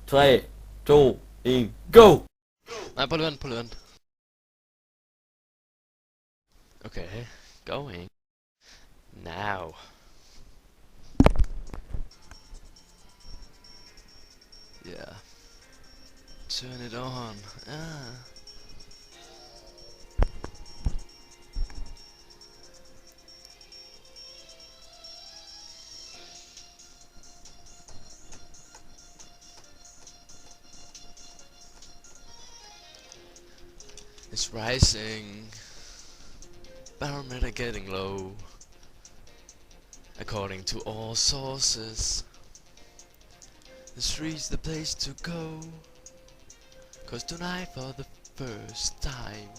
3, 2, 1, go! Nej, på vent. Okay, going. Now. Yeah. Turn it on. It's rising. Barometer getting low. According to all sources, the street's the place to go. 'Cause tonight for the first time,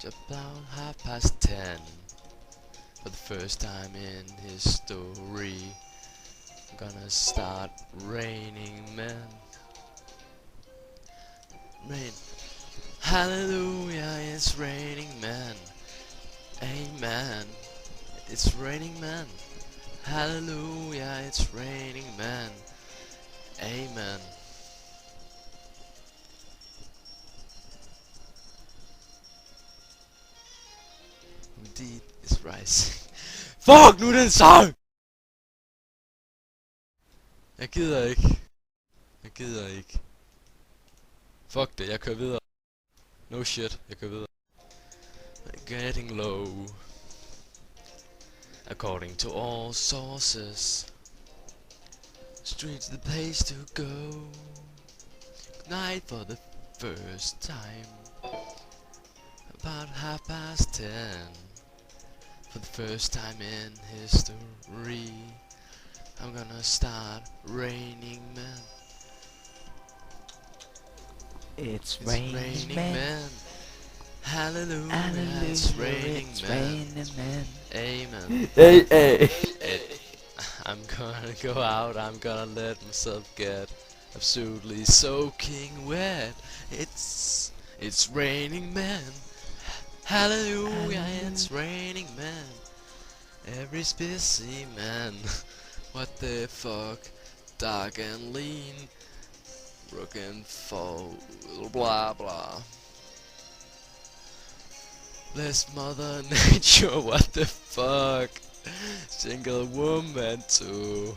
just about 10:30, for the first time in history, gonna start raining men. Rain. Hallelujah, it's raining men. Amen. It's raining men. Hallelujah, it's raining men. Amen. Indeed, it's rising. Fuck, nu er det en sang! Jeg gider ikke. Fuck det, jeg kører videre. No shit, jeg kører videre. Getting low. According to all sources, street's the place to go. Night for the first time, about 10:30, for the first time in history, I'm gonna start raining men. It's raining men. Hallelujah, it's raining men. Amen. Hey. I'm gonna go out, I'm gonna let myself get absolutely soaking wet. It's raining men. Hallelujah, it's raining men. Every's busy man. What the fuck? Dark and lean. Looking for blah blah. Bless Mother Nature, what the fuck? Single woman too.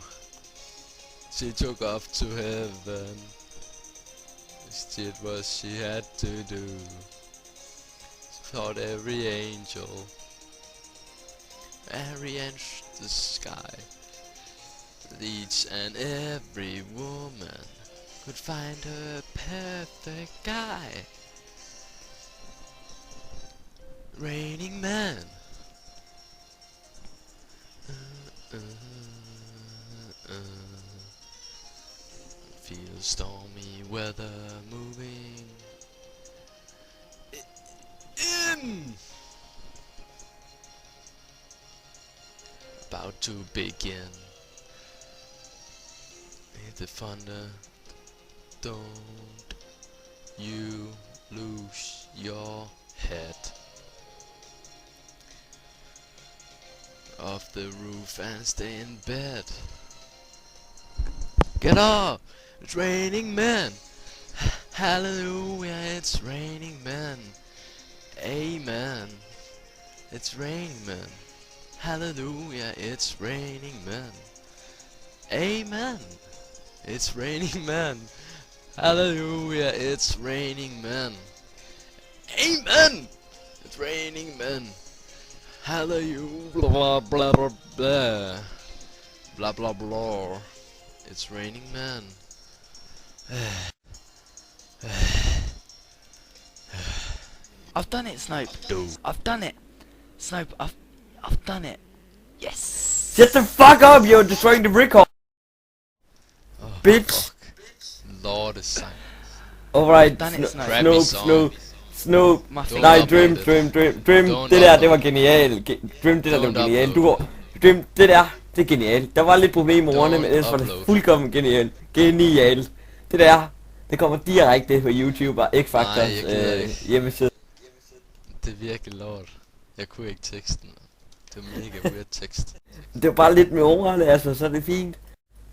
She took off to heaven. This did what she had to do. Thought every angel the sky. Each and every woman could find her perfect guy. Raining man. Feel stormy weather moving in. About to begin. Hit the thunder. Don't you lose your head off the roof and stay in bed. Get up! It's raining men. Hallelujah, it's raining men. Amen. It's raining men. Hallelujah, it's raining men. Amen. It's raining men. Hallelujah, it's raining men. Amen. It's raining men. Hallelujah, blah blah blah blah blah blah blah. It's raining men. I've done it, Snope. I've done it. Snope, I've done it. Yes. Shut the fuck up, you're destroying the record. Oh, Bitch. Fuck. Lord is sang. Alright, Done it, Snoop. Nej, Drimp. Det der, det var genialt. Drimp, det der, det var genialt. Drimp, det der, det er genialt. Der var lidt problemer med ordene, men ellers var det fuldkommen genialt. Genialt. Det der, det kommer direkte på YouTube og X-Factors hjemmeside. Det er virkelig lort. Jeg kunne ikke teksten. Det var mega weird tekst. Det var bare lidt med ordene, altså, så er det fint.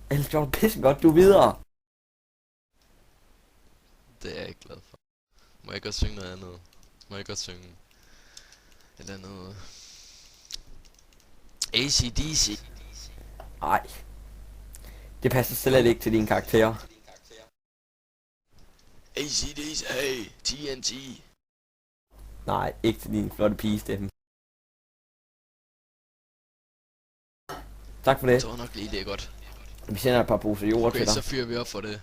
Ellers var det pisse godt, du er videre. Det er jeg ikke glad for. Må jeg godt synge noget andet? Må jeg godt synge et eller andet AC/DC? Nej. Det passer slet ikke til dine karakterer. AC/DC, hey, TNT. Nej, ikke til din flotte pigestemme. Tak for det. Jeg tror nok lige det er godt. Vi sender et par poser jord Okay, til dig. så fyrer vi op for det.